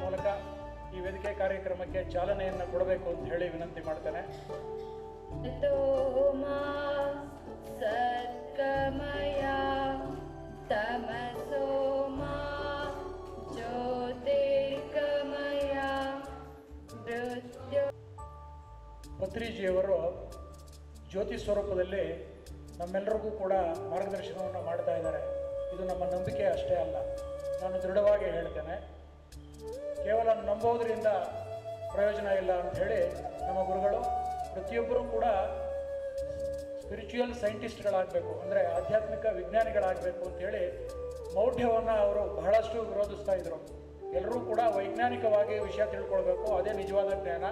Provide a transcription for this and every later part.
ಮೂಲಕ ಈ ವೇದಿಕೆ ಕಾರ್ಯಕ್ರಮಕ್ಕೆ ಚಾಲನೆಯನ್ನು ಕೊಡಬೇಕು ಅಂತ ಹೇಳಿ ವಿನಂತಿ ಮಾಡ್ತೇನೆ. ಸದ್ಗಮಯ ತಮಸೋಮ ಜ್ಯೋತಿರ್ಗಮಯ ಪತ್ರಿಜಿಯವರು ಜ್ಯೋತಿ ಸ್ವರೂಪದಲ್ಲಿ ನಮ್ಮೆಲ್ಲರಿಗೂ ಕೂಡ ಮಾರ್ಗದರ್ಶನವನ್ನು ಮಾಡ್ತಾ ಇದ್ದಾರೆ. ಇದು ನಮ್ಮ ನಂಬಿಕೆ ಅಷ್ಟೇ ಅಲ್ಲ, ನಾನು ದೃಢವಾಗಿ ಹೇಳ್ತೇನೆ. ಕೇವಲ ನಂಬೋದರಿಂದ ಪ್ರಯೋಜನ ಇಲ್ಲ ಅಂಥೇಳಿ ನಮ್ಮ ಗುರುಗಳು ಪ್ರತಿಯೊಬ್ಬರೂ ಕೂಡ ಸ್ಪಿರಿಚುವಲ್ ಸೈಂಟಿಸ್ಟ್ಗಳಾಗಬೇಕು, ಅಂದರೆ ಆಧ್ಯಾತ್ಮಿಕ ವಿಜ್ಞಾನಿಗಳಾಗಬೇಕು ಅಂಥೇಳಿ ಮೌಢ್ಯವನ್ನು ಅವರು ಬಹಳಷ್ಟು ವಿರೋಧಿಸ್ತಾ ಇದ್ರು. ಎಲ್ಲರೂ ಕೂಡ ವೈಜ್ಞಾನಿಕವಾಗಿ ವಿಷಯ ತಿಳ್ಕೊಳ್ಬೇಕು, ಅದೇ ನಿಜವಾದ ಜ್ಞಾನ.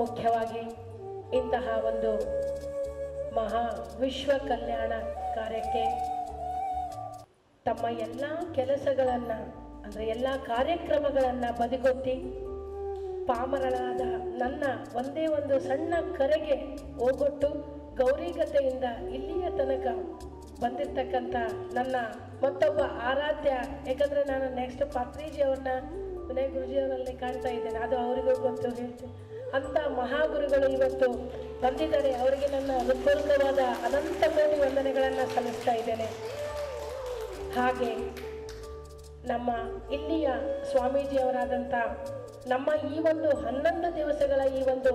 ಮುಖ್ಯವಾಗಿ ಇಂತಹ ಒಂದು ಮಹಾ ವಿಶ್ವ ಕಲ್ಯಾಣ ಕಾರ್ಯಕ್ಕೆ ತಮ್ಮ ಎಲ್ಲ ಕೆಲಸಗಳನ್ನು ಅಂದರೆ ಎಲ್ಲ ಕಾರ್ಯಕ್ರಮಗಳನ್ನು ಬದಿಗೊತ್ತಿ ಪಾಮರಳಾದ ನನ್ನ ಒಂದೇ ಒಂದು ಸಣ್ಣ ಕರೆಗೆ ಹೋಗೊಟ್ಟು ಗೌರಿಗತೆಯಿಂದ ಇಲ್ಲಿಯ ತನಕ ಬಂದಿರತಕ್ಕಂಥ ನನ್ನ ಮತ್ತೊಬ್ಬ ಆರಾಧ್ಯ, ಯಾಕಂದರೆ ನಾನು ನೆಕ್ಸ್ಟ್ ಪತ್ರಿಜಿಯವ್ರನ್ನ ವಿನಯ್ ಗುರುಜಿಯವರಲ್ಲಿ ಕಾಣ್ತಾ ಇದ್ದೇನೆ, ಅದು ಅವರಿಗೂ ಗೊತ್ತು ಹೇಳ್ತೀನಿ. ಅಂಥ ಮಹಾಗುರುಗಳು ಇವತ್ತು ಬಂದಿದ್ದಾರೆ. ಅವರಿಗೆ ನನ್ನ ಹೃತ್ಪೂರ್ವಕವಾದ ಅನಂತ ಕೋಟಿ ವಂದನೆಗಳನ್ನು ಸಲ್ಲಿಸ್ತಾ ಇದ್ದೇನೆ. ಹಾಗೆ ನಮ್ಮ ಇಲ್ಲಿಯ ಸ್ವಾಮೀಜಿಯವರಾದಂಥ ನಮ್ಮ ಈ ಒಂದು 11 ದಿವಸಗಳ ಈ ಒಂದು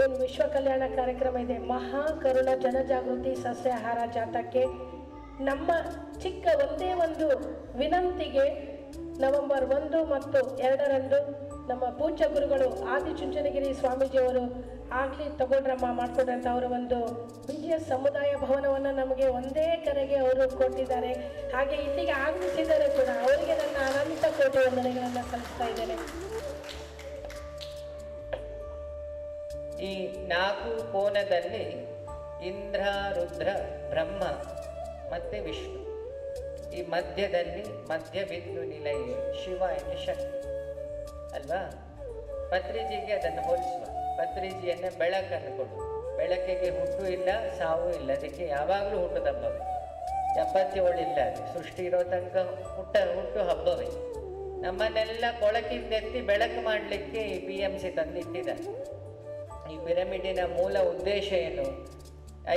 ಏನು ವಿಶ್ವ ಕಲ್ಯಾಣ ಕಾರ್ಯಕ್ರಮ ಇದೆ, ಮಹಾಕರುಣ ಜನಜಾಗೃತಿ ಸಸ್ಯಾಹಾರ ಜಾಥಾಕ್ಕೆ ನಮ್ಮ ಚಿಕ್ಕ ಒಂದೇ ಒಂದು ವಿನಂತಿಗೆ ನವೆಂಬರ್ 1 ಮತ್ತು 2ರಂದು ನಮ್ಮ ಪೂಜ್ಯ ಗುರುಗಳು ಆದಿಚುಂಚನಗಿರಿ ಸ್ವಾಮೀಜಿಯವರು ಆಗಲಿ ತಗೊಂಡ್ರಮ್ಮ ಮಾಡಿಕೊಂಡ್ರಂತ ಅವರ ಒಂದು ವಿಜಯ ಸಮುದಾಯ ಭವನವನ್ನು ನಮಗೆ ಒಂದೇ ಕರೆಗೆ ಅವರು ಕೊಟ್ಟಿದ್ದಾರೆ. ಹಾಗೆ ಇಲ್ಲಿಗೆ ಆಗಮಿಸಿದ್ದಾರೆ ಕೂಡ, ಅವರಿಗೆ ನನ್ನ ಅನಂತ ಕೋಟಿ ವಂದನೆಗಳನ್ನು ಸಲ್ಲಿಸ್ತಾ ಇದ್ದೇನೆ. ಈ 4 ಕೋನದಲ್ಲಿ ಇಂದ್ರ, ರುದ್ರ, ಬ್ರಹ್ಮ ಮತ್ತು ವಿಷ್ಣು, ಈ ಮಧ್ಯದಲ್ಲಿ ಮಧ್ಯ ಬಿಂದು ನಿಲಯ ಶಿವ ಎನ್ನುವ ಶಕ್ತಿ ಅಲ್ವಾ. ಪತ್ರಿಜಿಗೆ ಅದನ್ನು ಹೋಲಿಸುವ, ಪತ್ರಿಜಿಯನ್ನೇ ಬೆಳಕನ್ನು ಕೊಡು. ಬೆಳಕಿಗೆ ಹುಟ್ಟು ಇಲ್ಲ, ಸಾವು ಇಲ್ಲ, ಅದಕ್ಕೆ ಯಾವಾಗಲೂ ಹುಟ್ಟುದ ಹಬ್ಬವೇ. 77 ಇಲ್ಲ, ಅದು ಸೃಷ್ಟಿ ಇರೋ ತನಕ ಹುಟ್ಟು ಹಬ್ಬವೇ. ನಮ್ಮನ್ನೆಲ್ಲ ಕೊಳಕಿಂದೆತ್ತಿ ಬೆಳಕು ಮಾಡಲಿಕ್ಕೆ ಈ PMC ತಂದಿಟ್ಟಿದ್ದಾರೆ. ಈ ಪಿರಮಿಡಿನ ಮೂಲ ಉದ್ದೇಶ ಏನು?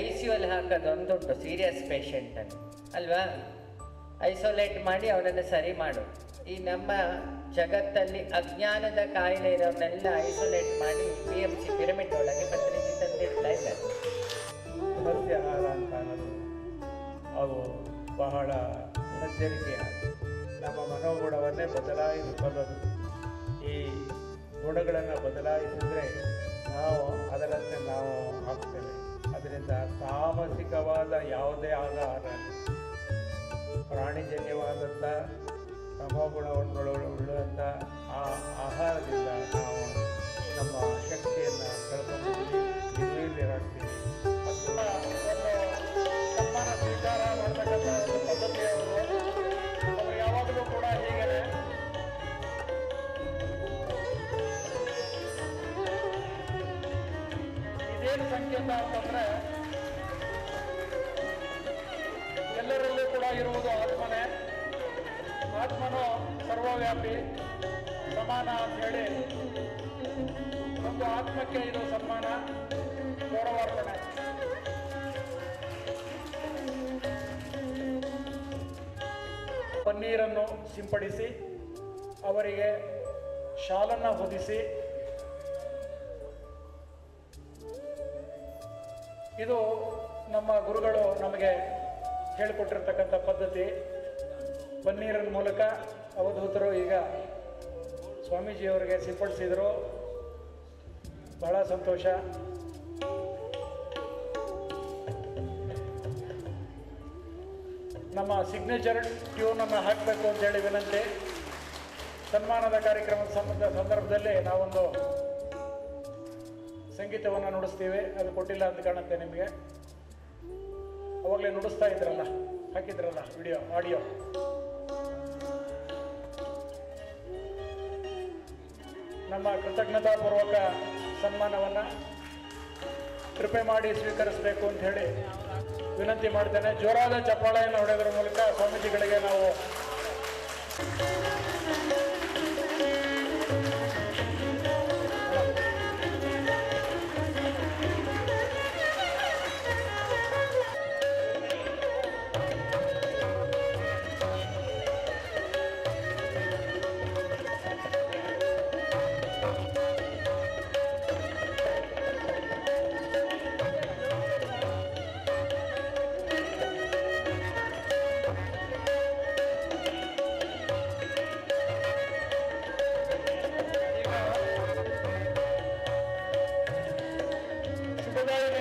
ICU ಅಲ್ಲಿ ಹಾಕೋದು ಒಂದುಂಟು, ಸೀರಿಯಸ್ ಪೇಷಂಟನ್ನು ಅಲ್ವಾ, ಐಸೋಲೇಟ್ ಮಾಡಿ ಅವನನ್ನು ಸರಿ ಮಾಡು. ಈ ನಮ್ಮ ಜಗತ್ತಲ್ಲಿ ಅಜ್ಞಾನದ ಕಾಯಿಲೆ ಇರೋವನ್ನೆಲ್ಲ ಐಸೋಲೇಟ್ ಮಾಡಿ PMC ಪಿರಮಿಡ್ ಒಳಗೆ ಪತ್ರಿಕೆ ತಂದಿಡ್ತಾ ಇದ್ದಾರೆ. ಸಸ್ಯಾಹಾರ ಅಂತ ಅನ್ನೋದು ಅವು ಬಹಳ ಎಚ್ಚರಿಕೆಯ ನಮ್ಮ ಮನೋಗುಣವನ್ನೇ ಬದಲಾಯಿಸಬಲ್ಲದು. ಈ ಗುಣಗಳನ್ನು ಬದಲಾಯಿಸಿದರೆ ನಾವು ಅದರಂತೆ ನಾವು ಆಗ್ತೇವೆ. ಅದರಿಂದ ತಾಮಸಿಕವಾದ ಯಾವುದೇ ಆಹಾರ, ಪ್ರಾಣಿಜನ್ಯವಾದಂಥ ತಮೋಗುಣವುಳ್ಳುವಂಥ ಆ ಆಹಾರದಿಂದ ನಾವು ನಮ್ಮ ಶಕ್ತಿಯನ್ನು ಕಳ್ಕೊಂಡಿದ್ದೀವಿ, ನಿರ್ವೀರ್ಯರಾಗ್ತೀವಿ. ಮತ್ತು ಸನ್ಮಾನ ಸ್ವೀಕಾರ ಮಾಡ್ತಕ್ಕಂಥ ಒಂದು ಪದ್ಧತಿಯವರು ಅವರು ಯಾವಾಗಲೂ ಕೂಡ ಹೀಗೆ ಏನು ಸಂಕೇತ ಅಂತಂದ್ರೆ ಎಲ್ಲರಲ್ಲೂ ಕೂಡ ಇರುವುದು ಆತ್ಮನೇ. ಆತ್ಮನು ಸರ್ವವ್ಯಾಪಿ, ಸಮಾನ ಅಂತ ಹೇಳಿ ಒಂದು ಆತ್ಮಕ್ಕೆ ಇದು ಸನ್ಮಾನ, ಗೌರವಾರ್ಪಣೆ. ಪನ್ನೀರನ್ನು ಸಿಂಪಡಿಸಿ ಅವರಿಗೆ ಶಾಲನ್ನು ಹೊದಿಸಿ, ಇದು ನಮ್ಮ ಗುರುಗಳು ನಮಗೆ ಹೇಳಿಕೊಟ್ಟಿರ್ತಕ್ಕಂಥ ಪದ್ಧತಿ. ಪನ್ನೀರಿನ ಮೂಲಕ ಅವಧೂತರು ಈಗ ಸ್ವಾಮೀಜಿಯವರಿಗೆ ಸಿಂಪಡಿಸಿದರು. ಬಹಳ ಸಂತೋಷ. ನಮ್ಮ ಸಿಗ್ನೇಚರ್ ಟ್ಯೂನನ್ನು ಹಾಕಬೇಕು ಅಂತೇಳಿ ವಿನಂತಿ. ಸನ್ಮಾನದ ಕಾರ್ಯಕ್ರಮದ ಸಂದರ್ಭದಲ್ಲಿ ನಾವೊಂದು ಸಂಗೀತವನ್ನು ನುಡಿಸ್ತೀವಿ. ಅದು ಕೊಟ್ಟಿಲ್ಲ ಅಂತ ಕಾಣುತ್ತೆ ನಿಮಗೆ. ಅವಾಗಲೇ ನುಡಿಸ್ತಾ ಇದ್ರಲ್ಲ, ಹಾಕಿದ್ರಲ್ಲ ವಿಡಿಯೋ, ಆಡಿಯೋ. ನಮ್ಮ ಕೃತಜ್ಞತಾಪೂರ್ವಕ ಸನ್ಮಾನವನ್ನು ಕೃಪೆ ಮಾಡಿ ಸ್ವೀಕರಿಸಬೇಕು ಅಂತ ಹೇಳಿ ವಿನಂತಿ ಮಾಡ್ತೇನೆ. ಜೋರಾದ ಚಪ್ಪಾಳೆಯನ್ನು ಹೊಡೆಯೋದ್ರ ಮೂಲಕ ಸ್ವಾಮೀಜಿಗಳಿಗೆ ನಾವು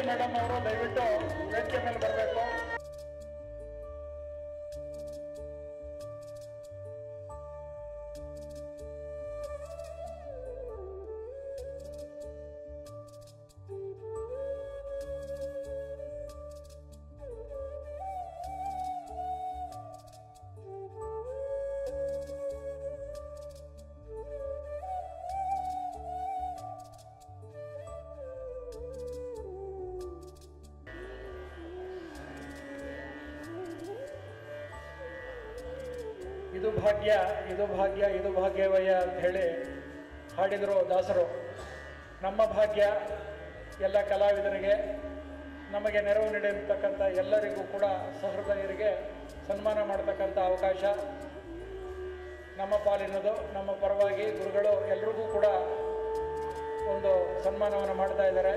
ಮೇಡಮ್ ಅವರು ದಯವಿಟ್ಟು ವೇದಿಕೆ ಮೇಲೆ ಬರಬೇಕು. ಇದು ಭಾಗ್ಯ, ಇದು ಭಾಗ್ಯ, ಇದು ಭಾಗ್ಯವಯ್ಯ ಅಂತ ಹೇಳಿ ಹಾಡಿದರು ದಾಸರು. ನಮ್ಮ ಭಾಗ್ಯ ಎಲ್ಲ ಕಲಾವಿದರಿಗೆ, ನಮಗೆ ನೆರವು ನೀಡಿರ್ತಕ್ಕಂಥ ಎಲ್ಲರಿಗೂ ಕೂಡ ಸಹೃದಯರಿಗೆ ಸನ್ಮಾನ ಮಾಡ್ತಕ್ಕಂಥ ಅವಕಾಶ ನಮ್ಮ ಪಾಲಿನದು. ನಮ್ಮ ಪರವಾಗಿ ಗುರುಗಳು ಎಲ್ರಿಗೂ ಕೂಡ ಒಂದು ಸನ್ಮಾನವನ್ನು ಮಾಡ್ತಾ ಇದ್ದಾರೆ.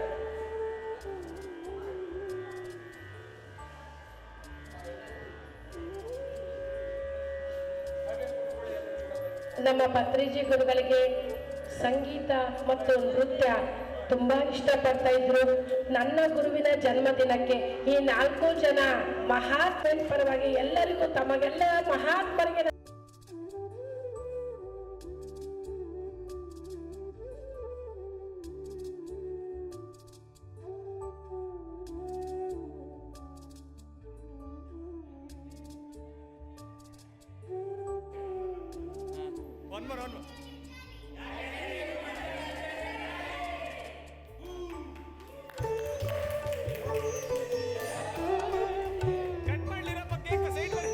ನಮ್ಮ ಪತ್ರಿಜಿ ಗುರುಗಳಿಗೆ ಸಂಗೀತ ಮತ್ತು ನೃತ್ಯ ತುಂಬಾ ಇಷ್ಟಪಡ್ತಾ ಇದ್ರು. ನನ್ನ ಗುರುವಿನ ಜನ್ಮದಿನಕ್ಕೆ ಈ 4 ಜನ ಮಹಾತ್ಮನ ಪರವಾಗಿ ಎಲ್ಲರಿಗೂ, ತಮಗೆಲ್ಲ ಮಹಾತ್ಮರಿಗೆ One more. Cut ಮಾಡ್ಲಿರಪ್ಪ ಕೇಕ್ ಸೈಡ್ ಬನ್ನಿ.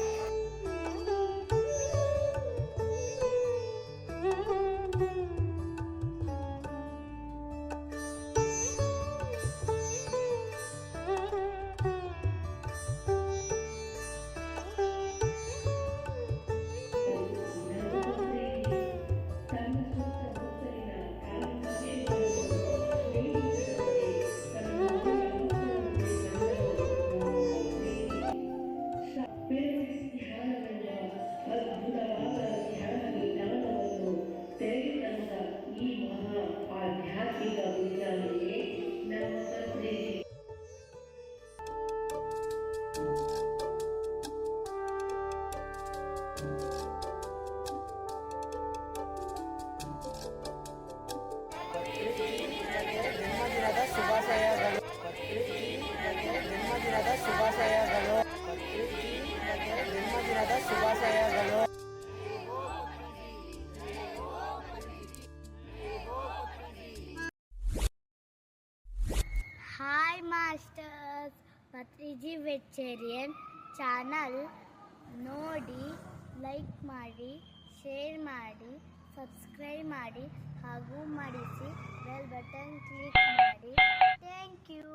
ಜನ್ಮದಿನದ ಶುಭಾಶಯಗಳು. Hi hi masters, Patriji vegetarian channel ನೋಡಿ, ಲೈಕ್ ಮಾಡಿ, ಶೇರ್ ಮಾಡಿ, ಸಬ್ಸ್ಕ್ರೈಬ್ ಮಾಡಿ ಹಾಗೂ ಮಾಡಿಸಿ ಬೆಲ್ ಬಟನ್ ಕ್ಲಿಕ್ ಮಾಡಿ. Thank you.